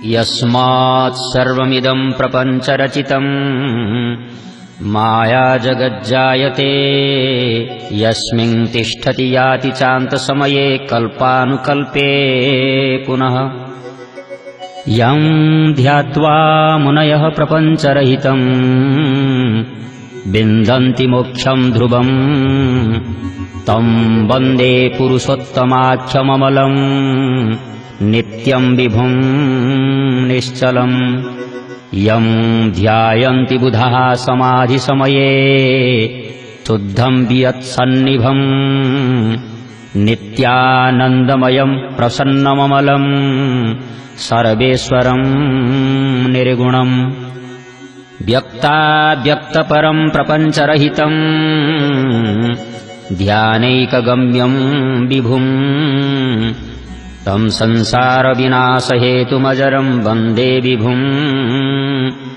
यस्मात् सर्वमिदं प्रपञ्चरचितम् माया जगज्जायते यस्मिन् तिष्ठति याति चान्तसमये कल्पानुकल्पे पुनः यं ध्यात्वा मुनयः प्रपञ्चरहितं विन्दन्ति मोक्षं ध्रुवम् तं वन्दे पुरुषोत्तमाख्यममलं नित्यं विभुं निश्चलम् यं ध्यायन्ति बुधाः समाधिसमये शुद्धं वियत्सन्निभं नित्यानन्दमयं प्रसन्नममलं सर्वेश्वरं निर्गुणं व्यक्ताव्यक्तपरं प्रपञ्चरहितं ध्यानैकगम्यं विभुं तं संसारविनाशहेतुमजरं वन्दे विभुं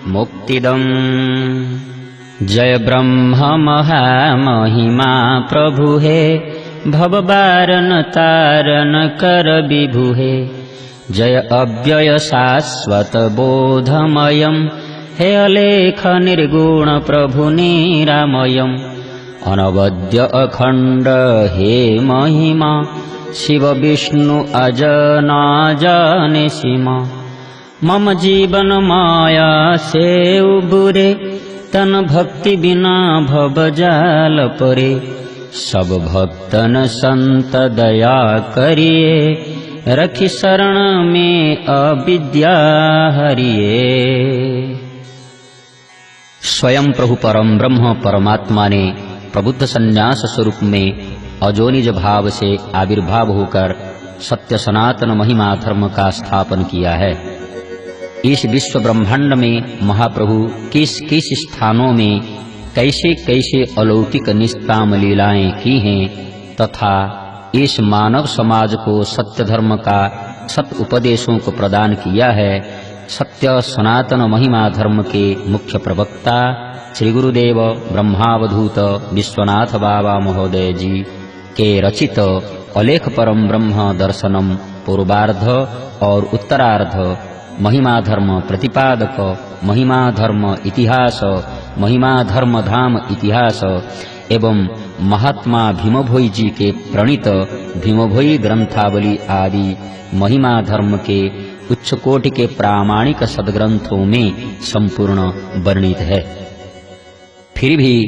मुक्तिदम्। जय ब्रह्म महामहिमा प्रभु हे भवबारन तारन कर विभु हे जय अव्यय शाश्वत बोधमयं हे अलेख निर्गुण प्रभु निरामयम् अनवद्य अखण्ड हे महिमा शिव विष्णु अजनाजने सीमा मम जीवन माया से उबुरे तन भक्ति बिना भव जाल परे सब भक्तन संत दया करिए रखी शरण में अविद्या हरिए। स्वयं प्रभु परम ब्रह्म परमात्मा ने प्रबुद्ध संन्यास स्वरूप में अजोनिज भाव से आविर्भाव होकर सत्य सनातन महिमा धर्म का स्थापन किया है। इस विश्व ब्रह्मांड में महाप्रभु किस किस स्थानों में कैसे कैसे अलौकिक निष्काम लीलाएं की हैं तथा इस मानव समाज को सत्य धर्म का सत उपदेशों को प्रदान किया है। सत्य सनातन महिमा धर्म के मुख्य प्रवक्ता श्री गुरुदेव ब्रह्मावधूत विश्वनाथ बाबा महोदय जी के रचित अलेख परम ब्रह्म दर्शनम पूर्वार्ध और उत्तरार्ध महिमा धर्म प्रतिपादक महिमा धर्म इतिहास महिमा धर्म धाम इतिहास एवं महात्मा भीमभोई जी के प्रणीत भीमभोई ग्रंथावली आदि महिमा धर्म के उच्च कोटि के प्रामाणिक सद्ग्रंथों में संपूर्ण वर्णित है। फिर भी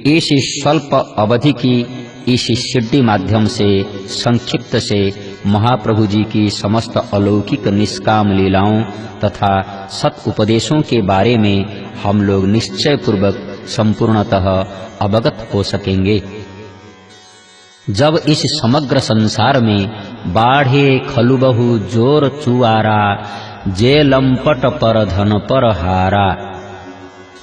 इस स्वल्प अवधि की इस सीडी माध्यम से संक्षिप्त से महाप्रभु जी की समस्त अलौकिक निष्काम लीलाओं तथा सत उपदेशों के बारे में हम लोग निश्चय पूर्वक संपूर्णतः अवगत हो सकेंगे। जब इस समग्र संसार में बाढ़े खलुबहु जोर चुआरा जे लंपट पर धन पर हारा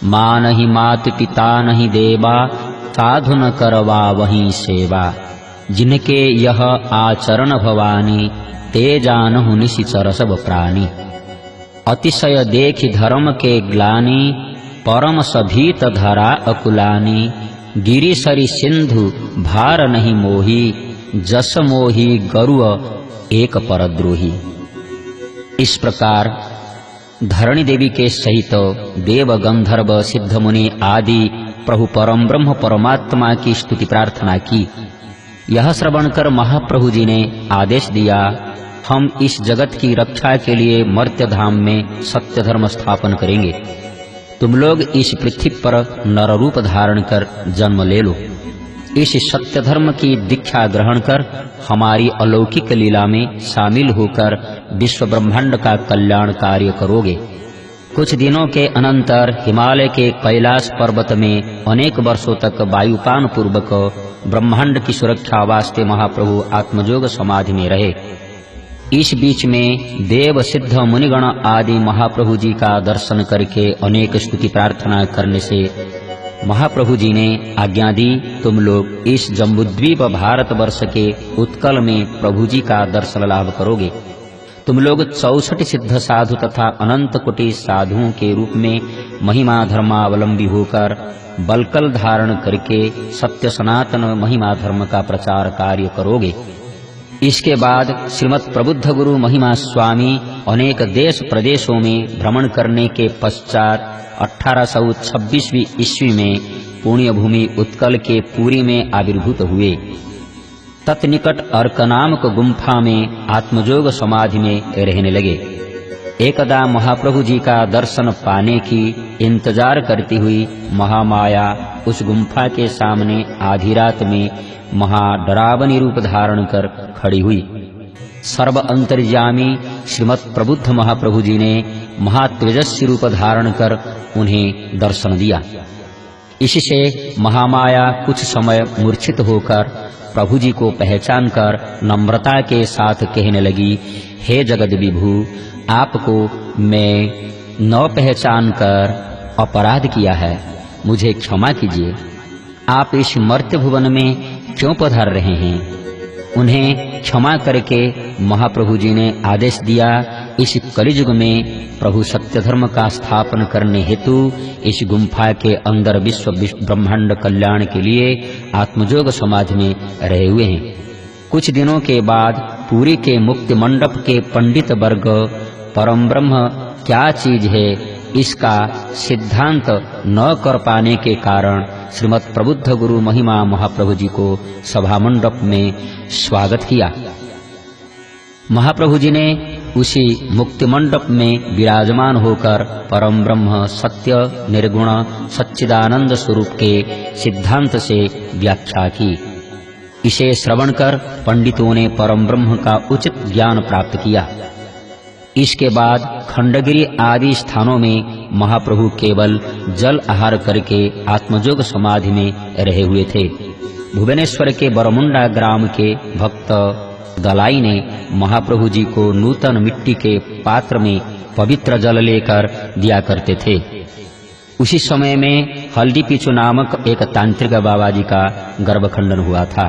माँ नहीं मात पिता नहीं देवा साधु न करवा वहीं सेवा जिनके यह आचरण भवानी ते जानहु निशिचर सब प्राणी अतिशय देखि धर्म के ग्लानि परम सभीत धरा अकुलानी गिरि सरि सिंधु भार नहीं मोही जस मोही गरुड़ एक परद्रोही। इस प्रकार धरणी देवी के सहित देव गंधर्व सिद्ध मुनि आदि प्रभु परम ब्रह्म परमात्मा की स्तुति प्रार्थना की। यह श्रवण कर महाप्रभु जी ने आदेश दिया, हम इस जगत की रक्षा के लिए मर्त्य धाम में सत्य धर्म स्थापन करेंगे। तुम लोग इस पृथ्वी पर नर रूप धारण कर जन्म ले लो। इस सत्य धर्म की दीक्षा ग्रहण कर हमारी अलौकिक लीला में शामिल होकर विश्व ब्रह्मांड का कल्याण कार्य करोगे। कुछ दिनों के अनंतर हिमालय के कैलाश पर्वत में अनेक वर्षों तक वायुपान पूर्वक ब्रह्मांड की सुरक्षा वास्ते महाप्रभु आत्मयोग समाधि में रहे। इस बीच में देव सिद्ध मुनिगण आदि महाप्रभु जी का दर्शन करके अनेक स्तुति प्रार्थना करने से महाप्रभु जी ने आज्ञा दी, तुम लोग इस जम्बूद्वीप भारतवर्ष के उत्कल में प्रभु जी का दर्शन लाभ करोगे। तुम लोग 64 सिद्ध साधु तथा अनंत कोटि साधुओं के रूप में महिमा धर्मावलंबी होकर बलकल धारण करके सत्य सनातन महिमा धर्म का प्रचार कार्य करोगे। इसके बाद श्रीमद् प्रबुद्ध गुरु महिमा स्वामी अनेक देश प्रदेशों में भ्रमण करने के पश्चात 1826वीं ईस्वी में पुण्य भूमि उत्कल के पुरी में आविर्भूत हुए। तत्निकट अर्क नामक गुम्फा में आत्मजोग समाधि में रहने लगे। एकदा महाप्रभु जी का दर्शन पाने की इंतजार करती हुई महामाया उस गुम्फा के सामने आधी रात में महाडरावनी रूप धारण कर खड़ी हुई। सर्व अंतर्यामी श्रीमद् प्रबुद्ध महाप्रभु जी ने महातेजस्वी रूप धारण कर उन्हें दर्शन दिया। इससे महामाया कुछ समय मूर्छित होकर प्रभु जी को पहचान कर नम्रता के साथ कहने लगी, हे जगत विभु, आपको मैं न पहचान कर अपराध किया है, मुझे क्षमा कीजिए। आप इस मर्त्य भुवन में क्यों पधार रहे हैं? उन्हें क्षमा करके महाप्रभु जी ने आदेश दिया, इस कलियुग में प्रभु सत्य धर्म का स्थापन करने हेतु इस गुम्फा के अंदर विश्व ब्रह्मांड कल्याण के लिए आत्मजोग समाधि में रहे हुए हैं। कुछ दिनों के बाद पुरी के मुक्ति मंडप के पंडित वर्ग परम ब्रह्म क्या चीज है इसका सिद्धांत न कर पाने के कारण श्रीमद् प्रबुद्ध गुरु महिमा महाप्रभु जी को सभा मंडप में स्वागत किया। महाप्रभु जी ने उसी मुक्ति मंडप में विराजमान होकर परम ब्रह्म सत्य निर्गुण सच्चिदानंद स्वरूप के सिद्धांत से व्याख्या की। इसे श्रवण कर पंडितों ने परम ब्रह्म का उचित ज्ञान प्राप्त किया। इसके बाद खंडगिरी आदि स्थानों में महाप्रभु केवल जल आहार करके आत्मजोग समाधि में रहे हुए थे। भुवनेश्वर के बरमुंडा ग्राम के भक्त दलाई ने महाप्रभु जी को नूतन मिट्टी के पात्र में पवित्र जल लेकर दिया करते थे। उसी समय में हल्दी पीछू नामक एक तांत्रिक बाबा जी का गर्भखंडन हुआ था।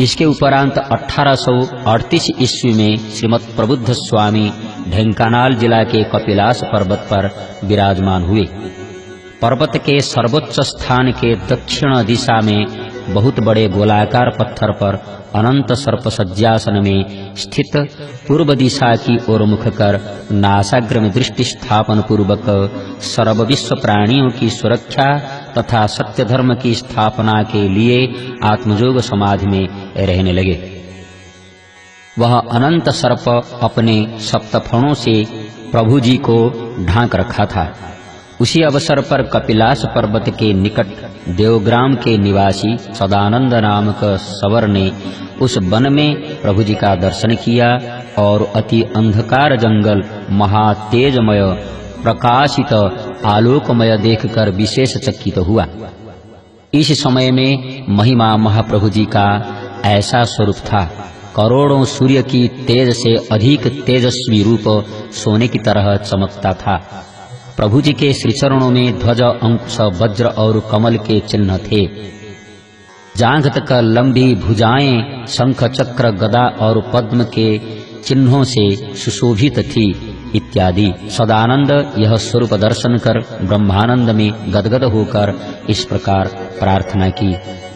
इसके उपरांत 1838 ईस्वी में श्रीमद् प्रबुद्ध स्वामी ढेंकानाल जिला के कपिलास पर्वत पर विराजमान हुए। पर्वत के सर्वोच्च स्थान के दक्षिण दिशा में बहुत बड़े गोलाकार पत्थर पर अनंत सर्प सज्जासन में स्थित पूर्व दिशा की ओर मुख कर नासाग्र में दृष्टि स्थापन पूर्वक सर्व विश्व प्राणियों की सुरक्षा तथा सत्य धर्म की स्थापना के लिए आत्मजोग समाधि में रहने लगे। वह अनंत सर्प अपने सप्तफणों से प्रभु जी को ढांक रखा था। उसी अवसर पर कपिलास पर्वत के निकट देवग्राम के निवासी सदानंद नामक सवर ने उस वन में प्रभु जी का दर्शन किया और अति अंधकार जंगल महातेजमय प्रकाशित आलोकमय देखकर विशेष चकित हुआ। इस समय में महिमा महाप्रभु जी का ऐसा स्वरूप था, करोड़ों सूर्य की तेज से अधिक तेजस्वी रूप सोने की तरह चमकता था। प्रभु जी के श्री चरणों में ध्वज अंकुश वज्र और कमल के चिन्ह थे। जांघ तक लंबी भुजाएं शंख चक्र गदा और पद्म के चिन्हों से सुशोभित थी इत्यादि। सदानंद यह स्वरूप दर्शन कर ब्रह्मानंद में गदगद होकर इस प्रकार प्रार्थना की,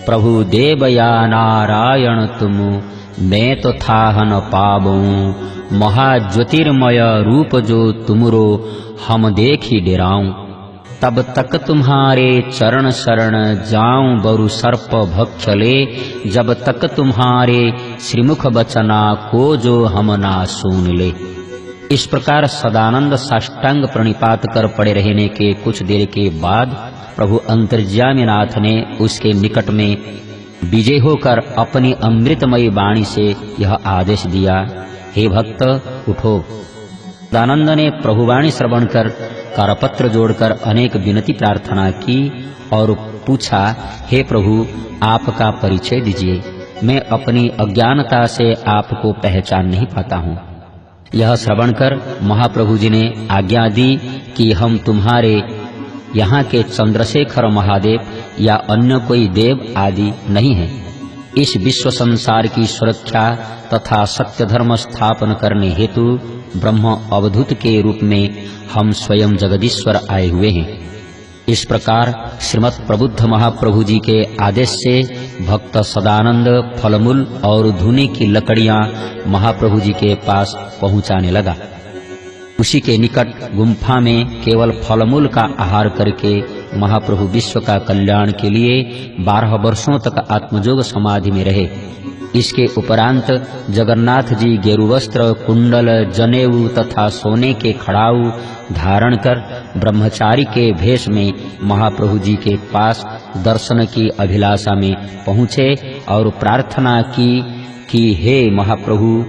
प्रभु देव या नारायण तुम मैं तो था न पाबूं, महाज्योतिर्मय रूप जो तुमरो हम देखी डेराऊं। तब तक तुम्हारे चरण शरण जाऊं बरु सर्प भक्षले, जब तक तुम्हारे श्रीमुख बचना को जो हम ना सुन ले। इस प्रकार सदानंद साष्टांग प्रणिपात कर पड़े रहने के कुछ देर के बाद प्रभु अंतर्यामी नाथ ने उसके निकट में विजय होकर अपनी अमृतमयी वाणी से यह आदेश दिया, हे भक्त उठो। सदानंद ने प्रभुवाणी श्रवण कर करपत्र जोड़कर अनेक विनती प्रार्थना की और पूछा, हे प्रभु आपका परिचय दीजिए, मैं अपनी अज्ञानता से आपको पहचान नहीं पाता हूँ। यह श्रवण कर महाप्रभु जी ने आज्ञा दी कि हम तुम्हारे यहाँ के चंद्रशेखर महादेव या अन्य कोई देव आदि नहीं है। इस विश्व संसार की सुरक्षा तथा सत्य धर्म स्थापन करने हेतु ब्रह्म अवधूत के रूप में हम स्वयं जगदीश्वर आए हुए हैं। इस प्रकार श्रीमद् प्रबुद्ध महाप्रभु जी के आदेश से भक्त सदानंद फलमूल और धूनी की लकड़ियां महाप्रभु जी के पास पहुंचाने लगा। उसी के निकट गुम्फा में केवल फलमूल का आहार करके महाप्रभु विश्व का कल्याण के लिए 12 वर्षों तक आत्मजोग समाधि में रहे। इसके उपरांत जगन्नाथ जी गेरुवस्त्र, कुंडल, जनेऊ तथा सोने के खड़ाऊ धारण कर ब्रह्मचारी के भेष में महाप्रभु जी के पास दर्शन की अभिलाषा में पहुँचे और प्रार्थना की कि हे महाप्रभु,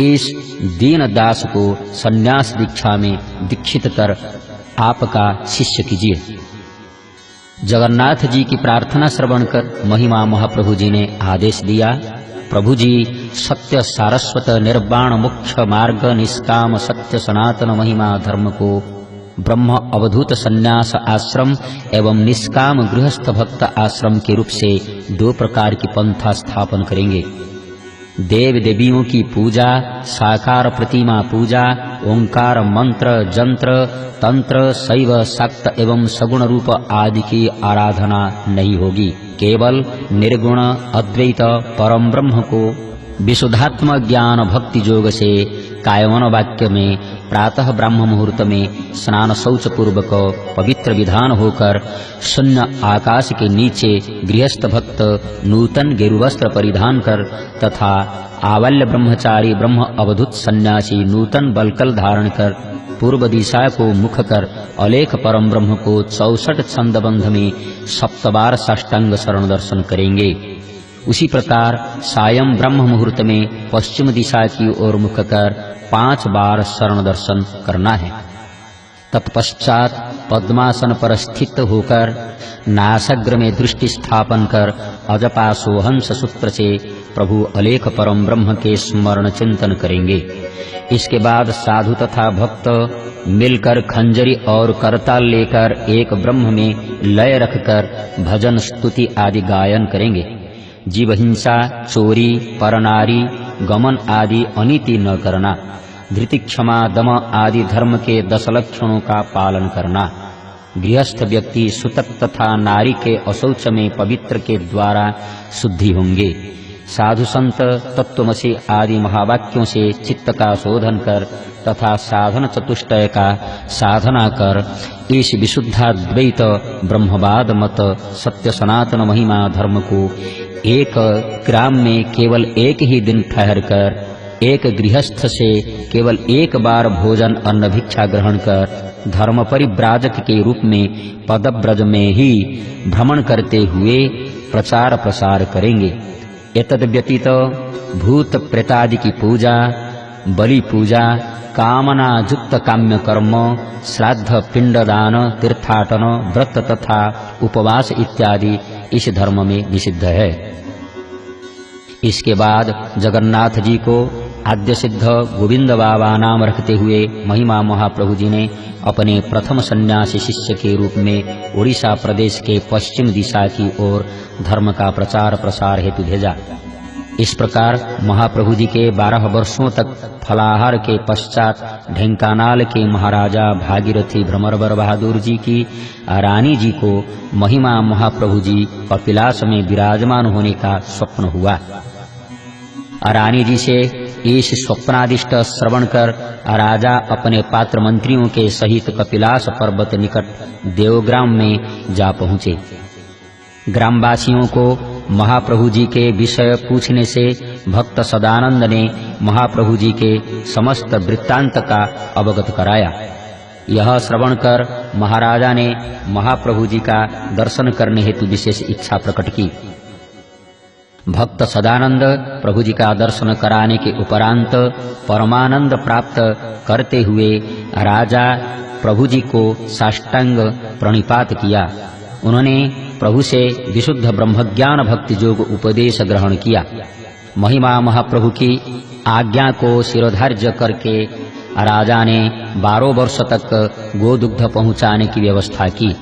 इस दीन दास को संन्यास दीक्षा में दीक्षित कर आपका शिष्य कीजिए। जगन्नाथ जी की प्रार्थना श्रवण कर महिमा महाप्रभु जी ने आदेश दिया। प्रभु जी सत्य सारस्वत निर्वाण मुख्य मार्ग निष्काम सत्य सनातन महिमा धर्म को ब्रह्म अवधूत संन्यास आश्रम एवं निष्काम गृहस्थ भक्त आश्रम के रूप से 2 प्रकार की पंथा स्थापन करेंगे। देव देवियों की पूजा, साकार प्रतिमा पूजा, ओंकार मंत्र, जंत्र, तंत्र, शैव, शाक्त एवं सगुण रूप आदि की आराधना नहीं होगी। केवल निर्गुण अद्वैत परम ब्रह्म को विशुद्धात्म ज्ञान भक्ति योग से कायमन वाक्य में प्रातः ब्रह्म मुहूर्त में स्नान शौच पूर्वक पवित्र विधान होकर शून्य आकाश के नीचे गृहस्थ भक्त नूतन गेरुवस्त्र परिधान कर तथा आवल्य ब्रह्मचारी ब्रह्म अवधूत सन्यासी नूतन बलकल धारण कर पूर्व दिशा को मुख कर अलेख परम ब्रह्म को 64 छंदबंध में 7 बार साष्टांग शरण दर्शन करेंगे। उसी प्रकार सायं ब्रह्म मुहूर्त में पश्चिम दिशा की ओर मुख कर 5 बार शरण दर्शन करना है। तत्पश्चात पद्मासन पर स्थित होकर नासाग्र में दृष्टि स्थापन कर अजपासोहंस सूत्र से प्रभु अलेख परम ब्रह्म के स्मरण चिंतन करेंगे। इसके बाद साधु तथा भक्त मिलकर खंजरी और करताल लेकर एक ब्रह्म में लय रखकर भजन स्तुति आदि गायन करेंगे। जीव हिंसा, चोरी, परनारी गमन आदि अनीति न करना, धृति, क्षमा, दम आदि धर्म के 10 लक्षणों का पालन करना, गृहस्थ व्यक्ति सुतक तथा नारी के अशौच में पवित्र के द्वारा शुद्धि होंगे। साधु संत तत्वमसि आदि महावाक्यों से चित्त का शोधन कर तथा साधन चतुष्टय का साधना कर इस विशुद्धाद्वैत ब्रह्मवाद मत सत्य सनातन महिमा धर्म को एक ग्राम में केवल एक ही दिन ठहर कर एक गृहस्थ से केवल एक बार भोजन अन्न भिक्षा ग्रहण कर धर्म परिव्राजक के रूप में पदब्रज में ही भ्रमण करते हुए प्रचार प्रसार करेंगे। एतद व्यतीत भूत प्रेतादि की पूजा, बलि पूजा, कामना युक्त काम्य कर्म, श्राद्ध, पिंडदान, तीर्थाटन, व्रत तथा उपवास इत्यादि इस धर्म में निषिद्ध है। इसके बाद जगन्नाथ जी को आद्य सिद्ध गोविंद बाबा नाम रखते हुए महिमा महाप्रभु जी ने अपने प्रथम सन्यासी शिष्य के रूप में उड़ीसा प्रदेश के पश्चिम दिशा की ओर धर्म का प्रचार प्रसार हेतु भेजा। इस प्रकार महाप्रभु जी के 12 वर्षों तक फलाहार के पश्चात ढेंकानाल के महाराजा भागीरथी भ्रमरवर बहादुर जी की रानी जी को महिमा महाप्रभु जी कपिलास में विराजमान होने का स्वप्न हुआ। रानी जी से इस स्वप्नादिष्ट श्रवण कर राजा अपने पात्र मंत्रियों के सहित कपिलास पर्वत निकट देवग्राम में जा पहुँचे। ग्रामवासियों को महाप्रभु जी के विषय पूछने से भक्त सदानंद ने महाप्रभु जी के समस्त वृत्तांत का अवगत कराया। यह श्रवण कर महाराजा ने महाप्रभु जी का दर्शन करने हेतु विशेष इच्छा प्रकट की। भक्त सदानंद प्रभु जी का दर्शन कराने के उपरांत परमानंद प्राप्त करते हुए राजा प्रभु जी को साष्टांग प्रणिपात किया। उन्होंने प्रभु से विशुद्ध ब्रह्मज्ञान भक्ति योग उपदेश ग्रहण किया। महिमा महाप्रभु की आज्ञा को शिरोधार्य करके राजा ने 12 वर्ष तक गोदुग्ध पहुँचाने की व्यवस्था की।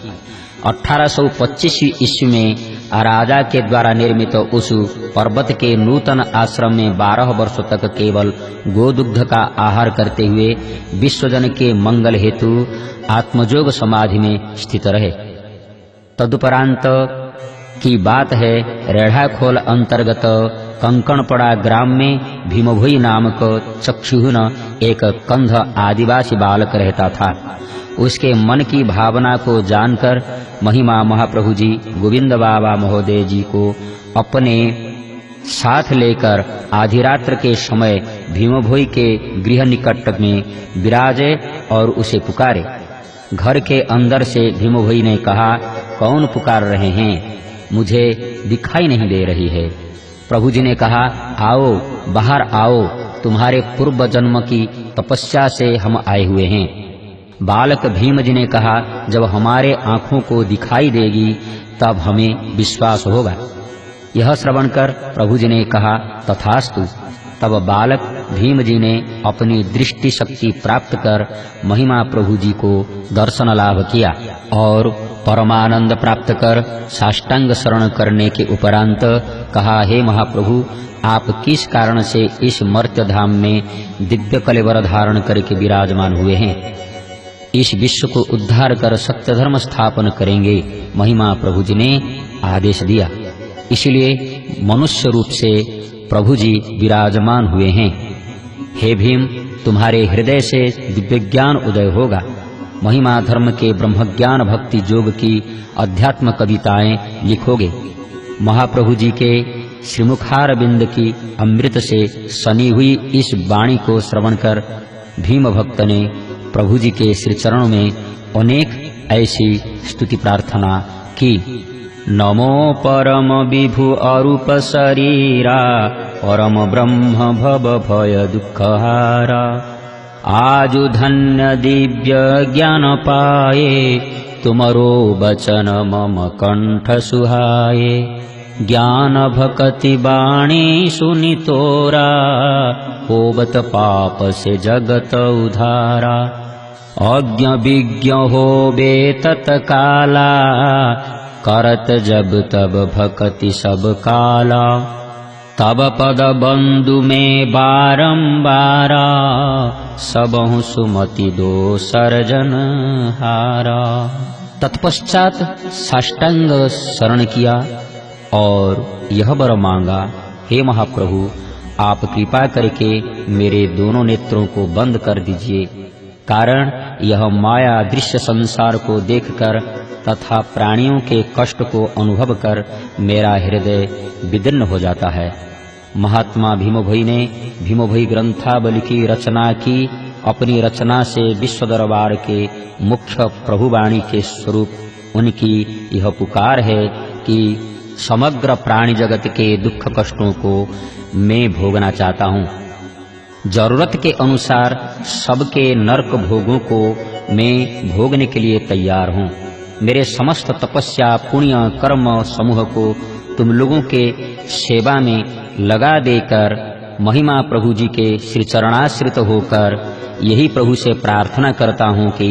1825 ईस्वी में राजा के द्वारा निर्मित उस पर्वत के नूतन आश्रम में 12 वर्ष तक केवल गोदुग्ध का आहार करते हुए विश्वजन के मंगल हेतु आत्मजोग समाधि में स्थित रहे। तदुपरांत की बात है, रेढ़ाखोल अंतर्गत कंकणपड़ा ग्राम में भीमभोई नामक चक्षुहीन एक कंध आदिवासी बालक रहता था। उसके मन की भावना को जानकर महिमा महाप्रभु जी गोविंद बाबा महोदय जी को अपने साथ लेकर आधी रात्र के समय भीमभोई के गृह निकट में विराजे और उसे पुकारे। घर के अंदर से भीमभोई ने कहा, कौन पुकार रहे हैं? मुझे दिखाई नहीं दे रही है। प्रभु जी ने कहा, आओ, बाहर आओ, तुम्हारे पूर्व जन्म की तपस्या से हम आए हुए हैं। बालक भीम जी ने कहा, जब हमारे आंखों को दिखाई देगी तब हमें विश्वास होगा। यह श्रवण कर प्रभु जी ने कहा, तथास्तु। तब बालक भीम जी ने अपनी दृष्टि शक्ति प्राप्त कर महिमा प्रभु जी को दर्शन लाभ किया और परमानंद प्राप्त कर साष्टांग शरण करने के उपरांत कहा, हे महाप्रभु, आप किस कारण से इस मर्त्य धाम में दिव्य कलेवर धारण करके विराजमान हुए हैं? इस विश्व को उद्धार कर सत्य धर्म स्थापन करेंगे। महिमा प्रभु जी ने आदेश दिया। इसलिए मनुष्य रूप से प्रभु जी विराजमान हुए हैं। हे भीम, तुम्हारे हृदय से दिव्य ज्ञान उदय होगा। महिमा धर्म के ब्रह्मज्ञान भक्ति योग की अध्यात्म कविताएं लिखोगे। महाप्रभु जी के श्रीमुखारविंद की अमृत से सनी हुई इस वाणी को श्रवण कर भीम भक्त ने प्रभु जी के श्री चरणों में अनेक ऐसी स्तुति प्रार्थना की। नमो परम विभु अरूप शरीरा, परम ब्रह्म भव भय दुःखहारा। आजु धन्य दिव्य ज्ञान पाए, तुमरो वचन मम कंठ सुहाए। ज्ञान भक्ति बाणी सुनि तोरा, होवत पाप से जगत उधारा। अज्ञ विज्ञ होबे तत्काला, करत जब तब भक्ति सब काला। तब पद बंधु में बारंबारा, सबहु सुमति दो सर्जन हारा। तत्पश्चात साष्टांग शरण किया और यह वर मांगा, हे महाप्रभु, आप कृपा करके मेरे दोनों नेत्रों को बंद कर दीजिए। कारण यह माया दृश्य संसार को देखकर तथा प्राणियों के कष्ट को अनुभव कर मेरा हृदय विदीर्ण हो जाता है। महात्मा भीमभोई ने भीमभोई ग्रंथावली की रचना की। अपनी रचना से विश्व दरबार के मुख्य प्रभुवाणी के स्वरूप उनकी यह पुकार है कि समग्र प्राणी जगत के दुख कष्टों को मैं भोगना चाहता हूँ। जरूरत के अनुसार सबके नरक भोगों को मैं भोगने के लिए तैयार हूँ। मेरे समस्त तपस्या पुण्य कर्म समूह को तुम लोगों के सेवा में लगा देकर महिमा प्रभु जी के श्री चरणाश्रित होकर यही प्रभु से प्रार्थना करता हूँ कि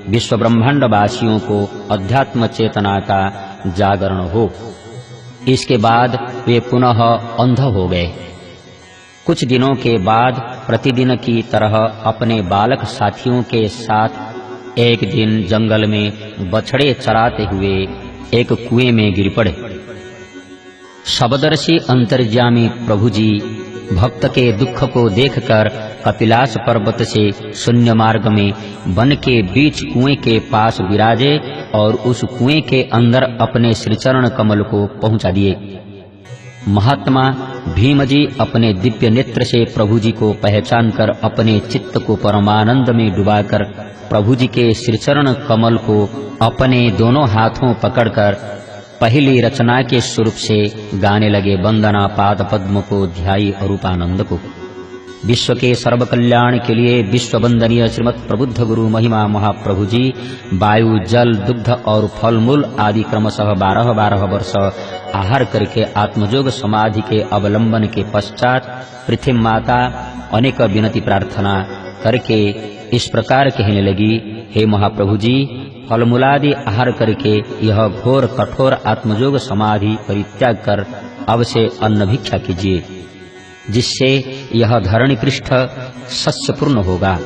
विश्व ब्रह्मांड वासियों को अध्यात्म चेतना का जागरण हो। इसके बाद वे पुनः अंध हो गए। कुछ दिनों के बाद प्रतिदिन की तरह अपने बालक साथियों के साथ एक दिन जंगल में बछड़े चराते हुए एक कुएं में गिर पड़े। शबदर्शी अंतर्यामी प्रभु जी भक्त के दुख को देखकर कपिलास पर्वत से शून्य मार्ग में वन के बीच कुएं के पास विराजे और उस कुएं के अंदर अपने श्रीचरण कमल को पहुंचा दिए। महात्मा भीम जी अपने दिव्य नेत्र से प्रभु जी को पहचान कर अपने चित्त को परमानंद में डुबाकर प्रभु जी के श्रीचरण कमल को अपने दोनों हाथों पकड़कर पहली रचना के स्वरूप से गाने लगे, वंदना पाद पद्म को ध्याई अरूपानंद को। विश्व के सर्व कल्याण के लिए विश्व वंदनीय श्रीमद प्रबुद्ध गुरु महिमा महाप्रभु जी वायु जल दुग्ध और फल मूल आदि क्रमशः 12-12 वर्ष आहार करके आत्मयोग समाधि के अवलंबन के पश्चात पृथ्वी माता अनेक विनती प्रार्थना करके इस प्रकार कहने लगी, हे महाप्रभु जी, फल मूलादि आहार करके यह घोर कठोर आत्मयोग समाधि परित्याग कर अब से अन्न भिक्षा कीजिए, जिससे यह धरणी पृष्ठ सस्यपूर्ण होगा।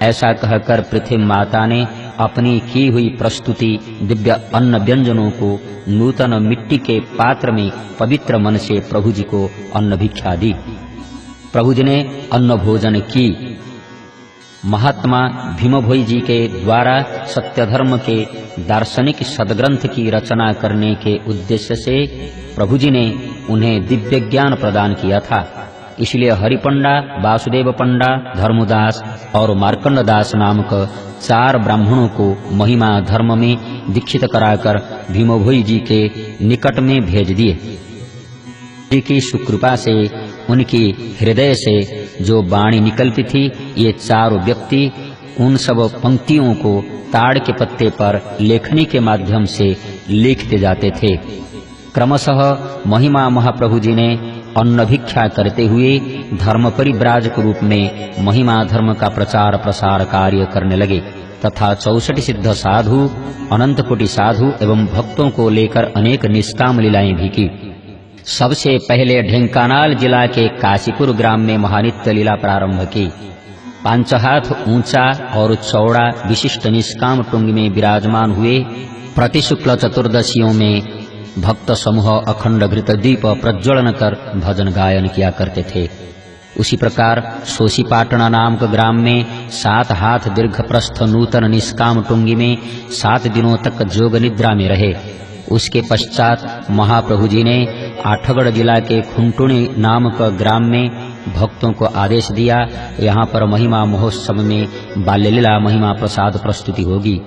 ऐसा कहकर पृथ्वी माता ने अपनी की हुई प्रस्तुति दिव्य अन्न व्यंजनों को नूतन मिट्टी के पात्र में पवित्र मन से प्रभु जी को अन्न भिक्षा दी। प्रभु जी ने अन्न भोजन की। महात्मा भीमभोई जी के द्वारा सत्य धर्म के दार्शनिक सदग्रंथ की रचना करने के उद्देश्य से प्रभु जी ने उन्हें दिव्य ज्ञान प्रदान किया था। इसलिए हरिपंडा, वासुदेव पंडा, धर्मदास और मार्कंड दास नामक 4 ब्राह्मणों को महिमा धर्म में दीक्षित कराकर भीमभोई जी के निकट में भेज दिए। जी की सुकृपा से उनकी हृदय से जो वाणी निकलती थी, ये 4 व्यक्ति उन सब पंक्तियों को ताड़ के पत्ते पर लेखनी के माध्यम से लिखते जाते थे। क्रमशः महिमा महाप्रभु जी ने अन्न भिक्षा करते हुए धर्म परिव्राजक रूप में महिमा धर्म का प्रचार प्रसार कार्य करने लगे तथा 64 सिद्ध साधु, अनंत कोटि साधु एवं भक्तों को लेकर अनेक निष्काम लीलाएं भी की। सबसे पहले ढेंकानाल जिला के काशीपुर ग्राम में महानित्य लीला प्रारंभ की। 5 हाथ ऊंचा और चौड़ा विशिष्ट निष्काम टुंग में विराजमान हुए प्रति शुक्ल चतुर्दशियों में भक्त समूह अखंड घृत दीप प्रज्वलन कर भजन गायन किया करते थे। उसी प्रकार सोशीपाटना नामक ग्राम में 7 हाथ दीर्घ प्रस्थ नूतन निष्काम टुंगी में 7 दिनों तक जोग निद्रा में रहे। उसके पश्चात महाप्रभु जी ने आठगढ़ जिला के खुंटुणी नामक ग्राम में भक्तों को आदेश दिया, यहाँ पर महिमा महोत्सव में बाल्य लीला महिमा प्रसाद प्रस्तुति होगी।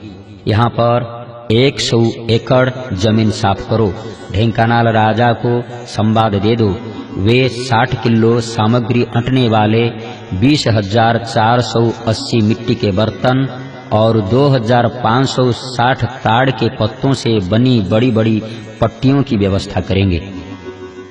यहाँ पर 100 एकड़ जमीन साफ करो, ढेंकानाल राजा को संवाद दे दो। वे 60 किलो सामग्री अटने वाले 20,480 मिट्टी के बर्तन और 2,560 ताड़ के पत्तों से बनी बड़ी बड़ी पट्टियों की व्यवस्था करेंगे।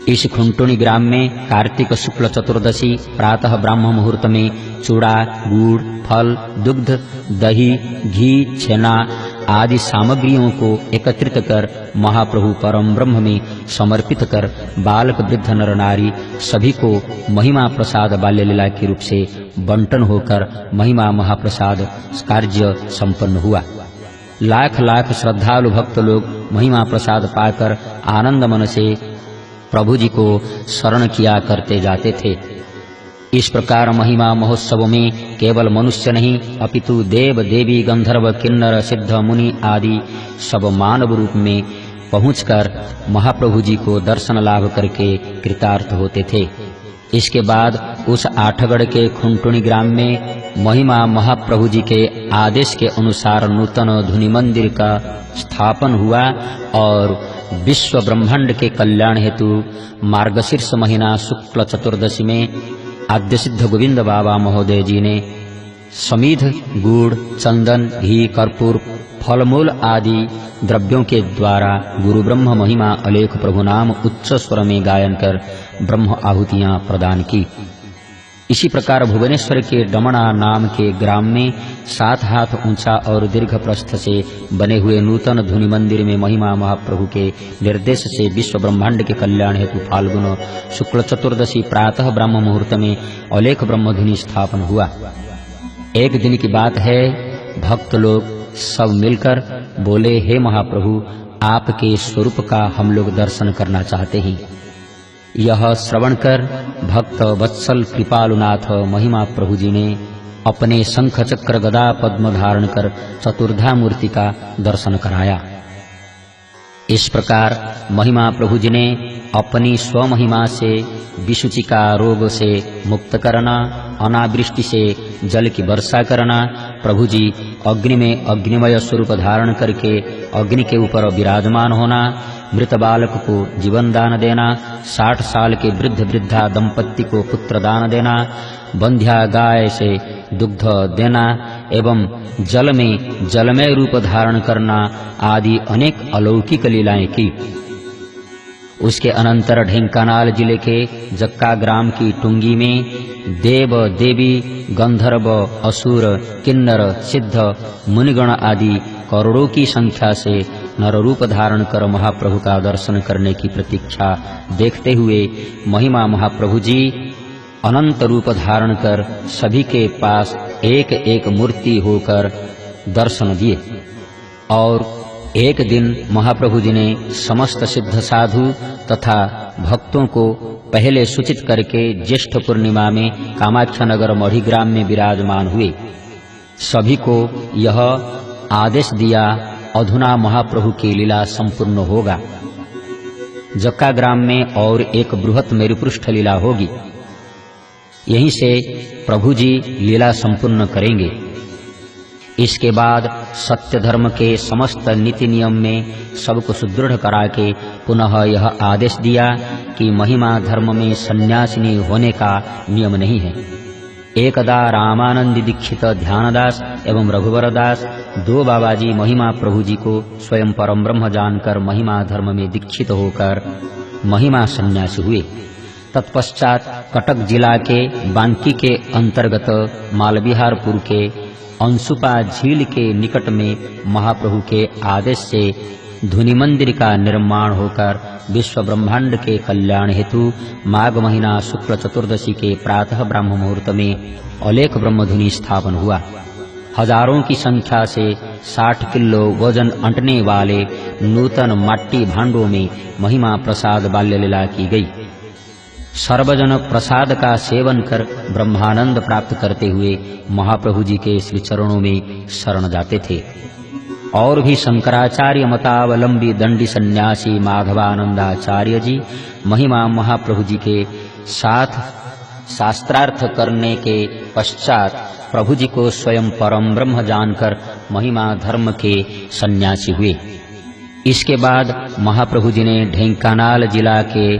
इस खुंटुनी ग्राम में कार्तिक शुक्ल चतुर्दशी प्रातः ब्राह्म मुहूर्त में चूड़ा, गुड़, फल, दुग्ध, दही, घी, छेना आदि सामग्रियों को एकत्रित कर महाप्रभु परम ब्रह्म में समर्पित कर बालक वृद्ध नर नारी सभी को महिमा प्रसाद बाल्य लीला के रूप से बंटन होकर महिमा महाप्रसाद कार्य संपन्न हुआ। लाख लाख श्रद्धालु भक्त लोग महिमा प्रसाद पाकर आनंद मन से प्रभु जी को शरण किया करते जाते थे। इस प्रकार महिमा महोत्सव में केवल मनुष्य नहीं अपितु देव देवी गंधर्व किन्नर सिद्ध मुनि आदि सब मानव रूप में पहुंचकर महाप्रभु जी को दर्शन लाभ करके कृतार्थ होते थे। इसके बाद उस आठगढ़ के खुंटुनी ग्राम में महिमा महाप्रभु जी के आदेश के अनुसार नूतन धुनि मंदिर का स्थापन हुआ और विश्व ब्रह्मांड के कल्याण हेतु मार्गशीर्ष महीना शुक्ल चतुर्दशी में आद्य सिद्ध गोविंद बाबा महोदय जी ने समीध, गुड़, चंदन, घी, कर्पूर, फलमूल आदि द्रव्यों के द्वारा गुरु ब्रह्म महिमा अलेख प्रभु नाम उच्च स्वर में गायन कर ब्रह्म आहुतियां प्रदान की। इसी प्रकार भुवनेश्वर के डमणा नाम के ग्राम में 7 हाथ ऊंचा और दीर्घ प्रस्थ से बने हुए नूतन धुनि मंदिर में महिमा महाप्रभु के निर्देश से विश्व ब्रह्मांड के कल्याण हेतु फाल्गुन शुक्ल चतुर्दशी प्रातः ब्रह्म मुहूर्त में अलेख ब्रह्म धुनि स्थापन हुआ। एक दिन की बात है, भक्त लोग सब मिलकर बोले, हे महाप्रभु, आपके स्वरूप का हम लोग दर्शन करना चाहते हैं। यह श्रवण कर भक्त वत्सल कृपालुनाथ महिमा प्रभु जी ने अपने शंख चक्र गदा पद्म धारण कर चतुर्धा मूर्ति का दर्शन कराया। इस प्रकार महिमा प्रभु जी ने अपनी स्वमहिमा से विशुचि का रोग से मुक्त करना, अनावृष्टि से जल की वर्षा करना, प्रभु जी अग्नि में अग्निमय स्वरूप धारण करके अग्नि के ऊपर विराजमान होना, मृत बालक को जीवन दान देना, 60 साल के वृद्ध वृद्धा दंपत्ति को पुत्र दान देना, बंध्या गाय से दुग्ध देना एवं जल में जलमय रूप धारण करना आदि अनेक अलौकिक लीलाएं की। उसके अनंतर ढेंकानाल जिले के जक्का ग्राम की टुंगी में देव देवी गंधर्व असुर किन्नर सिद्ध मुनिगण आदि करोड़ों की संख्या से नर रूप धारण कर महाप्रभु का दर्शन करने की प्रतीक्षा देखते हुए महिमा महाप्रभु जी अनंत रूप धारण कर सभी के पास एक एक मूर्ति होकर दर्शन दिए। और एक दिन महाप्रभु जी ने समस्त सिद्ध साधु तथा भक्तों को पहले सूचित करके ज्येष्ठ पूर्णिमा में कामाख्या नगर मढ़ीग्राम में विराजमान हुए। सभी को यह आदेश दिया, अधुना महाप्रभु की लीला संपूर्ण होगा। जक्का ग्राम में और एक बृहत मेरुपृष्ठ लीला होगी। यहीं से प्रभु जी लीला संपूर्ण करेंगे। इसके बाद सत्य धर्म के समस्त नीति नियम में सबको सुदृढ़ करा के पुनः यह आदेश दिया कि महिमा धर्म में सन्यासिनी होने का नियम नहीं है। एकदा रामानंद दीक्षित ध्यानदास एवं रघुवरदास दो बाबाजी महिमा प्रभु जी को स्वयं परम ब्रह्म जानकर महिमा धर्म में दीक्षित होकर महिमा सन्यासी हुए। तत्पश्चात कटक जिला के बांकी के अंतर्गत मालविहारपुर के अंशुपा झील के निकट में महाप्रभु के आदेश से धुनि मंदिर का निर्माण होकर विश्व ब्रह्मांड के कल्याण हेतु माघ महीना शुक्ल चतुर्दशी के प्रातः ब्रह्म मुहूर्त में अलेख ब्रह्मधुनि स्थापन हुआ। हजारों की संख्या से 60 किलो वजन अंटने वाले नूतन माटी भांडों में महिमा प्रसाद बाल्य लीला की गई। सर्वजन प्रसाद का सेवन कर ब्रह्मानंद प्राप्त करते हुए महाप्रभु जी के श्री चरणों में शरण जाते थे। और भी शंकराचार्य मतावलंबी दंडी सन्यासी माधवानंदाचार्य जी महिमा महाप्रभु जी के साथ शास्त्रार्थ करने के पश्चात प्रभु जी को स्वयं परम ब्रह्म जानकर महिमा धर्म के सन्यासी हुए। इसके बाद महाप्रभु जी ने ढेंकानाल जिला के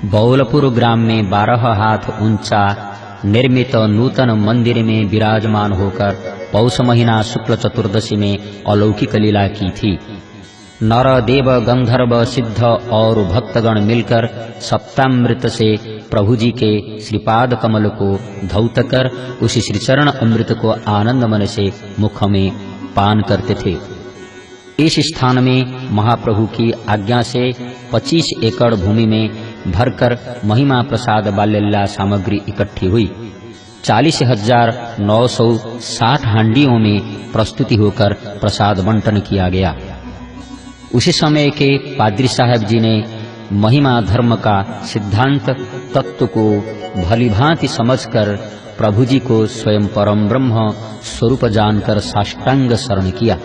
बौलपुर ग्राम में 12 हाथ ऊंचा निर्मित नूतन मंदिर में विराजमान होकर पौष महीना शुक्ल चतुर्दशी में अलौकिक लीला की थी। नर देव गंधर्व सिद्ध और भक्तगण मिलकर सप्तामृत से प्रभु जी के श्रीपाद कमल को धौत कर उसी श्रीचरण अमृत को आनंद मन से मुख में पान करते थे। इस स्थान में महाप्रभु की आज्ञा से 25 एकड़ भूमि में भरकर महिमा प्रसाद बाल्य लीला सामग्री इकट्ठी हुई। 40,960 हांडियों में प्रस्तुति होकर प्रसाद बंटन किया गया। उसी समय के पादरी साहब जी ने महिमा धर्म का सिद्धांत तत्व को भलीभांति समझकर प्रभु जी को स्वयं परम ब्रह्म स्वरूप जानकर साष्टांग शरण किया।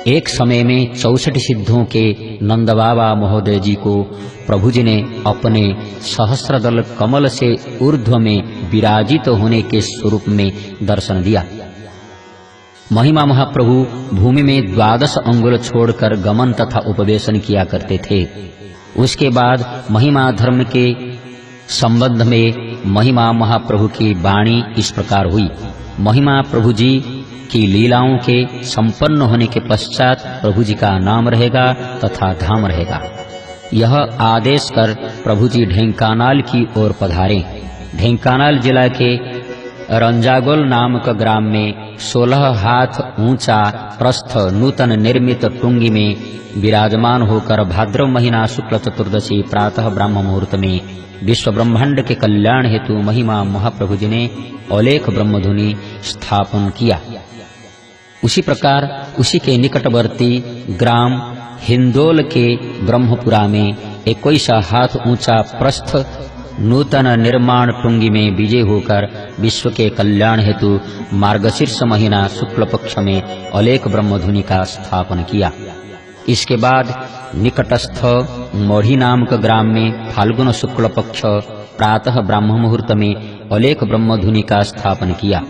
एक समय में 64 सिद्धों के नंद बाबा महोदय जी को प्रभु जी ने अपने सहस्रदल कमल से ऊर्ध्व में विराजित होने के स्वरूप में दर्शन दिया। महिमा महाप्रभु भूमि में 12 अंगुल छोड़कर गमन तथा उपवेशन किया करते थे। उसके बाद महिमा धर्म के संबंध में महिमा महाप्रभु की वाणी इस प्रकार हुई। महिमा प्रभु जी की लीलाओं के संपन्न होने के पश्चात प्रभु जी का नाम रहेगा तथा धाम रहेगा। यह आदेश कर प्रभु जी ढेंकानाल की ओर पधारे। ढेंकानाल जिला के रंजागोल नामक ग्राम में 16 हाथ ऊंचा प्रस्थ नूतन निर्मित टुंगी में विराजमान होकर भाद्रव महीना शुक्ल चतुर्दशी प्रातः ब्रह्म मुहूर्त में विश्व ब्रह्मांड के कल्याण हेतु महिमा महाप्रभु जी ने अलेख ब्रह्मधुनि स्थापन किया। उसी प्रकार उसी के निकटवर्ती ग्राम हिंदोल के ब्रह्मपुरा में 21 हाथ ऊंचा प्रस्थ नूतन निर्माण टुंगी में विजय होकर विश्व के कल्याण हेतु मार्गशीर्ष महीना शुक्ल पक्ष में अलेख ब्रह्मधुनि का स्थापन किया। इसके बाद निकटस्थ मढ़ी नामक ग्राम में फाल्गुन शुक्ल पक्ष प्रातः ब्रह्म मुहूर्त में अलेख ब्रह्मधुनि का स्थापन किया।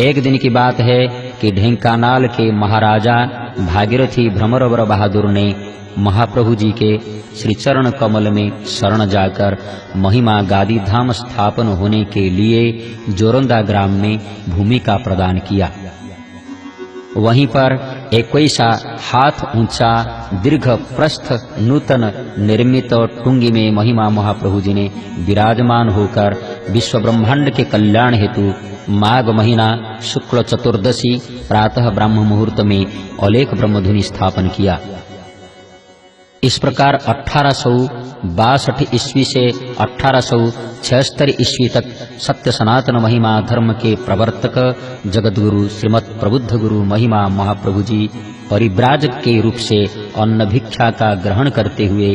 एक दिन की बात है कि ढेंकानाल के महाराजा भागीरथी भ्रमरवर बहादुर ने महाप्रभु जी के श्रीचरण कमल में शरण जाकर महिमा गादी धाम स्थापन होने के लिए जोरंदा ग्राम में भूमि का प्रदान किया। वहीं पर 21 हाथ ऊंचा दीर्घ प्रस्थ नूतन निर्मित टुंगी में महिमा महाप्रभु जी ने विराजमान होकर विश्व ब्रह्मांड के कल्याण हेतु माघ महीना शुक्ल चतुर्दशी प्रातः ब्रह्म मुहूर्त में अलेख ब्रह्मधुनि स्थापन किया। इस प्रकार 1862 ईस्वी से 1876 ईस्वी तक सत्य सनातन महिमा धर्म के प्रवर्तक जगतगुरु श्रीमद् प्रबुद्ध गुरु महिमा महाप्रभु जी परिव्राजक के रूप से अन्न भिक्षा का ग्रहण करते हुए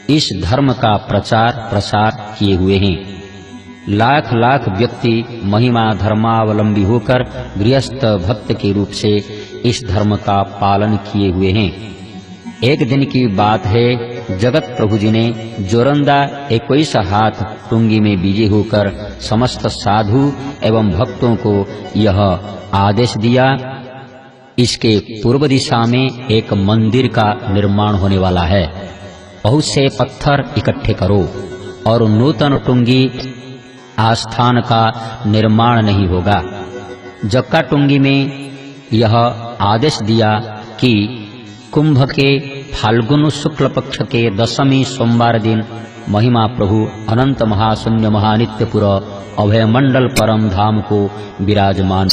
इस धर्म का प्रचार प्रसार किए हुए हैं। लाख लाख व्यक्ति महिमा धर्मावलंबी होकर गृहस्थ भक्त के रूप से इस धर्म का पालन किए हुए हैं। एक दिन की बात है, जगत प्रभु जी ने जोरंदा 21 हाथ टुंगी में बीजे होकर समस्त साधु एवं भक्तों को यह आदेश दिया, इसके पूर्व दिशा में एक मंदिर का निर्माण होने वाला है। बहुत से पत्थर इकट्ठे करो और नूतन टुंगी आस्थान का निर्माण नहीं होगा। जक्का टुंगी में यह आदेश दिया कि कुंभ के फाल्गुन शुक्ल पक्ष के 10वीं सोमवार दिन महिमा प्रभु अनंत महाशून्य महानित्यपुर अभय मंडल परम धाम को विराजमान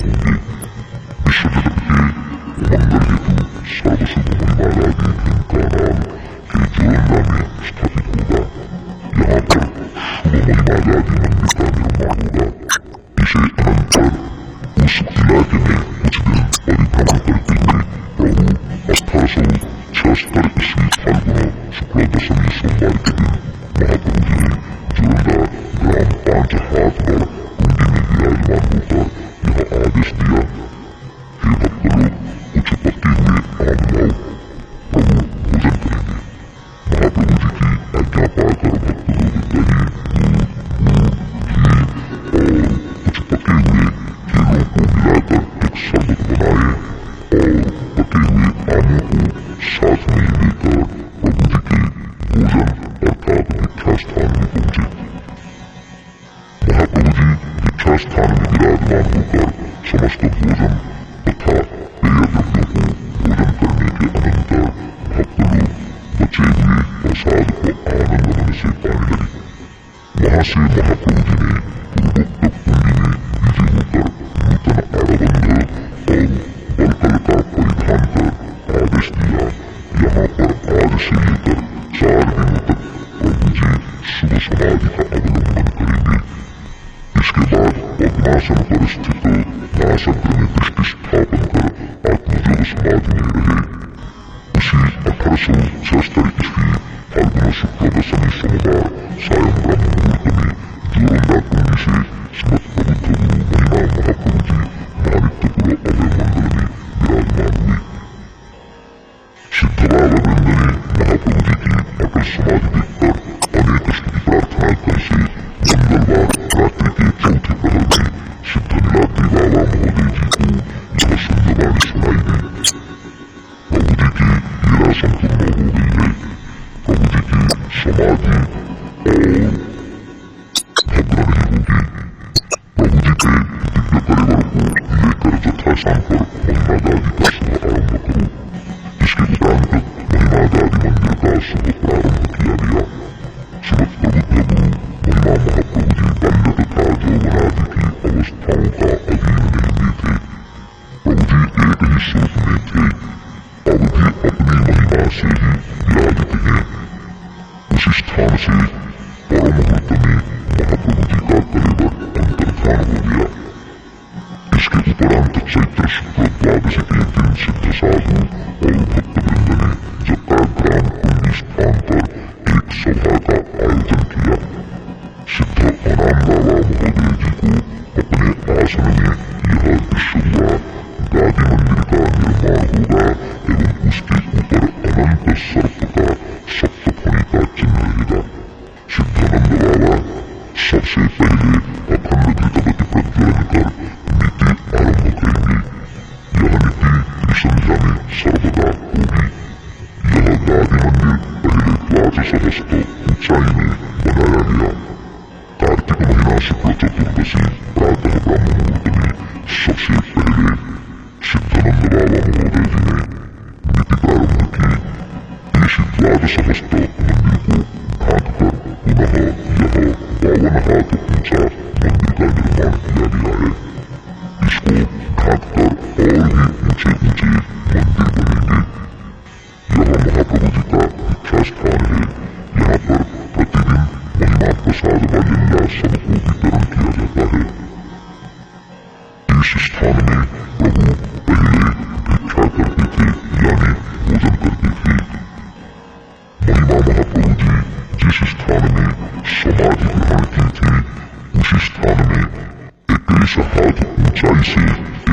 10 हाथ ऊंचाई से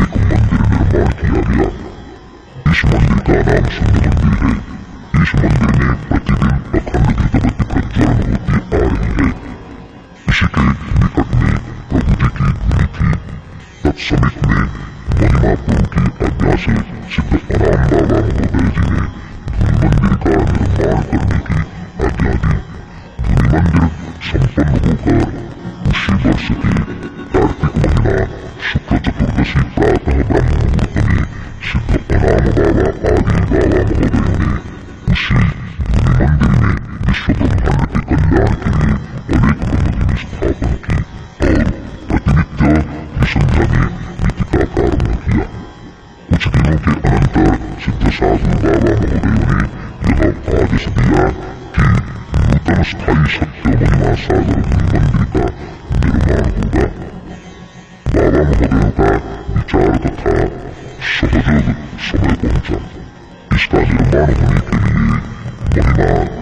एक मंदिर निर्माण किया गया। इस मंदिर का नाम सुंदर मंदिर है। इस मंदिर में प्रतिदिन अखंड घृतवती प्रज्वलन होती आ रही है। इसी के निकट में प्रभु जी की धुनी थी। तत्समित में महिमापुर की आज्ञा से सिद्ध अनाम बाबा महोदय जी ने धुनी मंदिर का निर्माण करने की आज्ञा दी। धुनी मंदिर संपन्न होकर उसी वर्ष के कार्तिक महीना शुक्ल चतुर्दशी प्रातः ब्रह्म मुहूर्त में सिद्ध अनाम बाबा आदि बाबा महोदयों ने उसी धुनी मंदिर में विश्व ब्रह्मांड के कल्याण के लिए अनेक ब्रह्मदिन स्थापन की और प्रतिनित्य त्रिसंध्या में नीति का प्रारंभ किया। कुछ दिनों के अनंतर सिद्ध साधु बाबा महोदयों ने यह आदेश दिया कि नूतन स्थायी सत्य महिमा सागर धुनी मंदिर का निर्माण होगा। बाबा महोदयों का विचार तथा सहयोग समय पहुंचा। इसका निर्माण होने के लिए महिमा दादी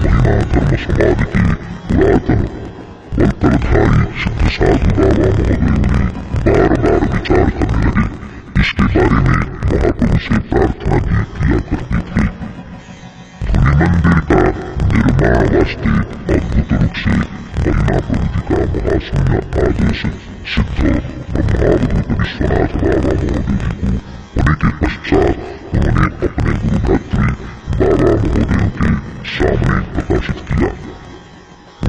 महिमा धर्म समाधि के पुरातन वल्कलधारी सिद्ध साधु बाबा महोदयों ने बार बार विचार करने लगे। इसके बारे में महाप्रभु से प्रार्थना भी किया करते थे। धुनी मंदिर का निर्माण वास्ते अद्भुत रूप से महिमा प्रभु जी का महाशून्य आदेश सिद्ध ब्रह्मावधूत विश्वनाथ बाबा महोदय जी को होने के पश्चात उन्होंने अपने गुरुभ्रातृ बाबा महोदयों के सामने प्रकाशित किया।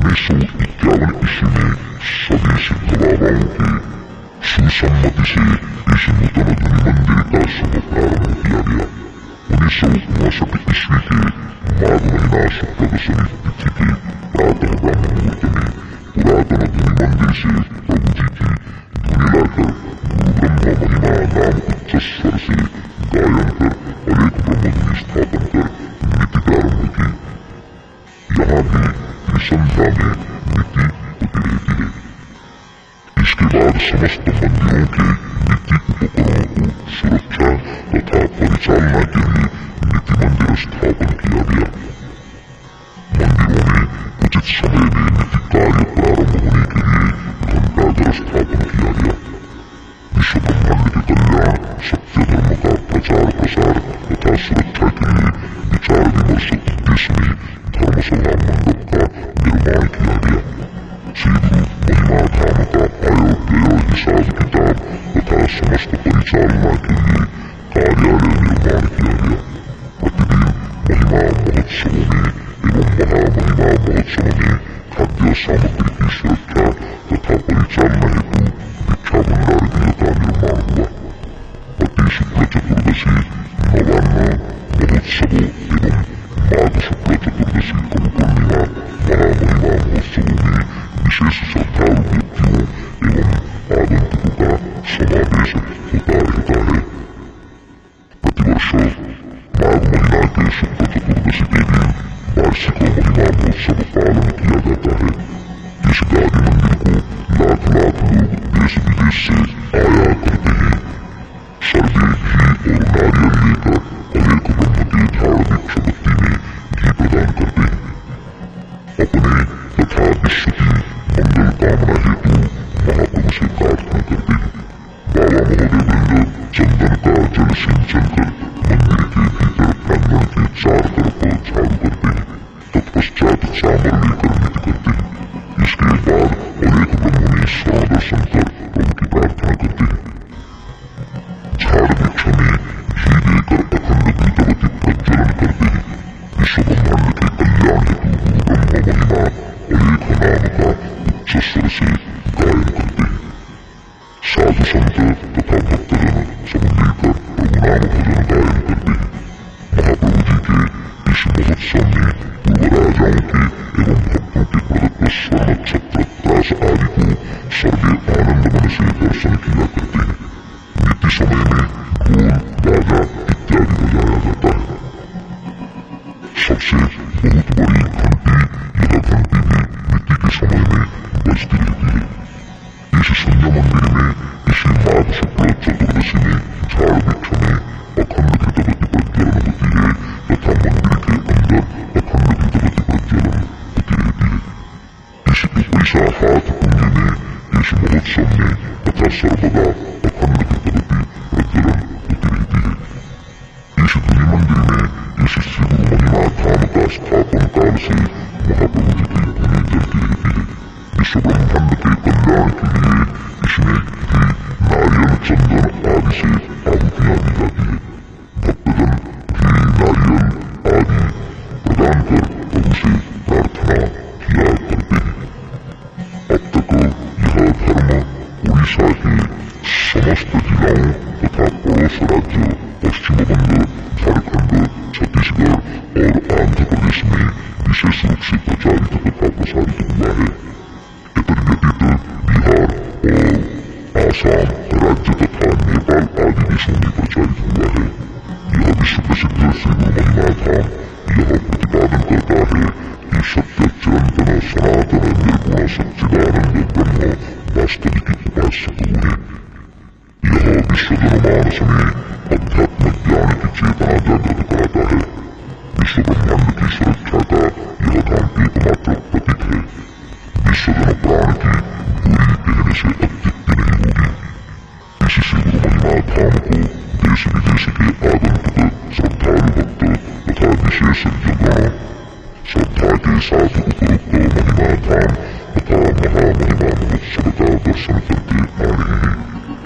1951 ईस्वी में सभी सिद्ध बाबाओं के सुसम्मति से इस नूतन धुनी मंदिर का शुभ प्रारंभ किया गया। 1959 ईस्वी के माघ महीना शुक्ल दशमी तिथि के प्रातः ब्रह्म मुहूर्त में पुरातन धुनी मंदिर से प्रभु जी की धुनी लाकर गुरु ब्रह्म महिमा नाम उच्च स्वर से गायन कर अनेक ब्रह्मधुनी स्थापन कर नीति प्रारंभ की। यहाँ भी त्रिसंध्या में नीति होती रहती है। इसके बाद समस्त मंदिरों के नीति उपकरणों को सुरक्षा तथा परिचालना के लिए नीति मंदिर स्थापन किया गया। मंदिरों में उचित समय में नीति कार्य प्रारंभ होने के लिए घंटाघर स्थापन किया गया। विश्व ब्रह्मांड के कल्याण सत्य धर्म का प्रचार प्रसार तथा सुरक्षा के लिए विचार विमर्श उद्देश्य में धर्मसभा मंडप का निर्माण किया गया। श्री गुरु महिमा धाम का आयोग्य हिसाब किताब तथा समस्त परिचालना के लिए कार्यालय निर्माण किया गया। प्रतिदिन महिमा महोत्सवों में एवं महामहिमा महोत्सव में खाद्य सामग्री की सुरक्षा तथा परिचालना हेतु भिक्षा भंडार गृह का निर्माण हुआ। प्रति शुक्ल चतुर्दशी नवान्न महोत्सवों एवं माघ शुक्ल चतुर्दशी गुरु पूर्णिमा महामहिमा महोत्सवों में विशेष श्रद्धालु व्यक्तियों एवं आगंतुकों का समावेश होता रहता है। प्रतिवर्ष माघ महीना के शुक्ल चतुर्दशी के दिन वार्षिक महिमा महोत्सव पालन किया जाता है। इस गादी मंदिर को लाख लाख लोग देश विदेश से आया करते हैं। सर्वे घी और नारियल लेकर अनेक ब्रह्म के झाड़ वृक्ष बत्ती में घी प्रदान करते हैं। अपने तथा विश्व की मंगल कामना हेतु महाप्रभु से प्रार्थना करते हैं। बाबा महोदय वृंद चंदन का जल सिंचन कर मंदिर के भीतर प्रांगण के चार तरफ झाड़ू करते हैं। तत्पश्चात चामर लेकर नीति करते हैं। इसके बाद अनेक ब्रह्मणी स्वर्ण दर्शन कर प्रभु की प्रार्थना करते हैं। झाड़ वृक्ष में घी देकर अखंड घृतवती प्रज्वलन करते हैं। विश्व ब्रह्मांड के कल्याण हेतु गुरु ब्रह्म महिमा अनेक नाम का उच्च स्वर से गायन करते हैं। साधु संत तथा भक्तजन सब मिलकर प्रभु नाम भजन गायन करते हैं। महाप्रभु जी के इस महोत्सव में पूर्व राजाओं के एवं भक्तों के प्रदत्त स्वर्ण छत्र त्रास आदि को सर्वे आनंद मन से दर्शन किया करते हैं। नीति समय में ढोल बाजा इत्यादि बजाया जाता है। सबसे बहुत बड़ी घंटी यह घंटी भी नीति के समय में बजती रहती है। इस संध्या मंदिर में इसी माघ शुक्ल चतुर्दशी में झाड़ वृक्ष में अखंड घृतवती प्रज्वलन होती है तथा मंदिर के अंदर अखंड घृतवती प्रज्वलन होती रहती है। इस पैसा हाथ कुंजी में इस इस महोत्सव में तथा सर्वदा अखंड की प्रगति प्रज्वलन होती रहती है। इस ध्वनि मंदिर में इस श्री गुरु महिमा धाम का स्थापन काल से महाप्रभु जी की ध्वनि चलती रहती है। विश्व ब्रह्मांड के कल्याण के लिए इसमें घी, नारियल, चंदन आदि से आहुतियां दी जाती है। भक्तजन घी, नारियल आदि प्रदान कर प्रभु से प्रार्थना किया करते हैं। अब तक यह धर्म उड़ीसा के समस्त जिलाओं तथा पड़ोस राज्य पश्चिम बंग, झारखंड, छत्तीसगढ़ और आंध्र प्रदेश में विशेष रूप से प्रचारित तथा प्रसारित हुआ है। व्यतीत बिहार और आसाम राज्य तथा नेपाल आदि देशों में प्रचारित हुआ है। यह विश्व प्रसिद्ध श्री गुरु महिमा धाम यह प्रतिपादन करता है कि सत्य चिरंतन सनातन निर्गुण सच्चिदानंद ब्रह्म वास्तविक उपासक हुए। यह विश्व जनमानस में अध्यात्म ज्ञान की चेतना जागृत कराता है। विश्व ब्रह्मांड की सुरक्षा का यह धाम एकमात्र प्रतीक है। विश्व जन प्राण की बुरी कहने से अत्युक्ति नहीं होगी। इस श्री गुरु महिमा धाम को देश विदेश के आगंतुक श्रद्धालु भक्त तथा विशेषज्ञगण श्रद्धा के साथ उपरोक्त महिमा धाम तथा महामहिमा महोत्सव का दर्शन करके आ रहे हैं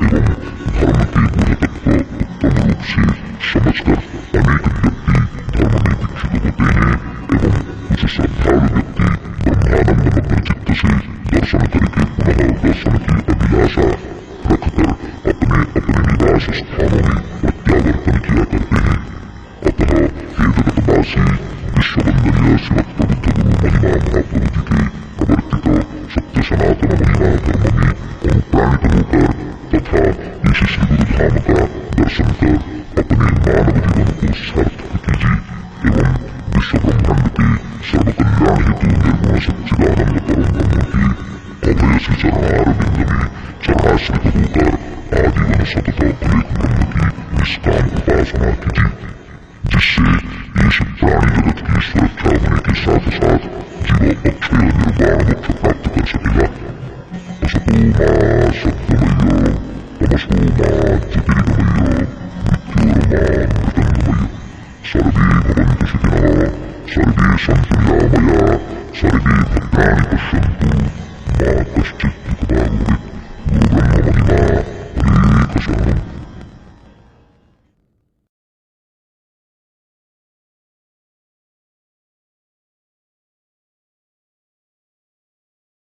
एवं धर्म के गुण तत्व उत्तम रूप से समझकर अनेक व्यक्ति धर्म में दीक्षित होते हैं एवं कुछ श्रद्धालु व्यक्ति ब्रह्मानंद मग्न चित्त से दर्शन करके पुनः दर्शन की अभिलाषा रखकर अपने अपने निवास स्थानों में प्रत्यावर्तन किया करते हैं। अतः हे जगतवासी विश्ववंदनीय श्रीमद प्रबुद्ध गुरु महिमा महाप्रभु जी के प्रवर्तित सत्य सनातन महिमा धर्म में अनुप्राणित होकर तथा इस श्री गुरु धाम का दर्शन कर अपने मानव जीवन को सार्थक कीजिए एवं विश्व ब्रह्मांड के सर्व कल्याण हेतु निर्गुण सच्चिदानंद परम ब्रह्म के अभय से चरणारविंद में चरणाश्रित होकर आजीवन सतत अनेक ब्रह्म की निष्काम उपासना कीजिए, जिससे इस प्राणी जगत की सुरक्षा होने के साथ साथ जीव अक्षय निर्वाण मोक्ष प्राप्त कर सकेगा। असतो मा सत्वमय तमसो मा ज्योतिर्गमय मृत्योर्मा मृतंगमय सर्वे भवन्तु सुखिनः सर्वे सन्तु निरामया सर्वे भद्राणि पश्यन्तु मा कश्चित्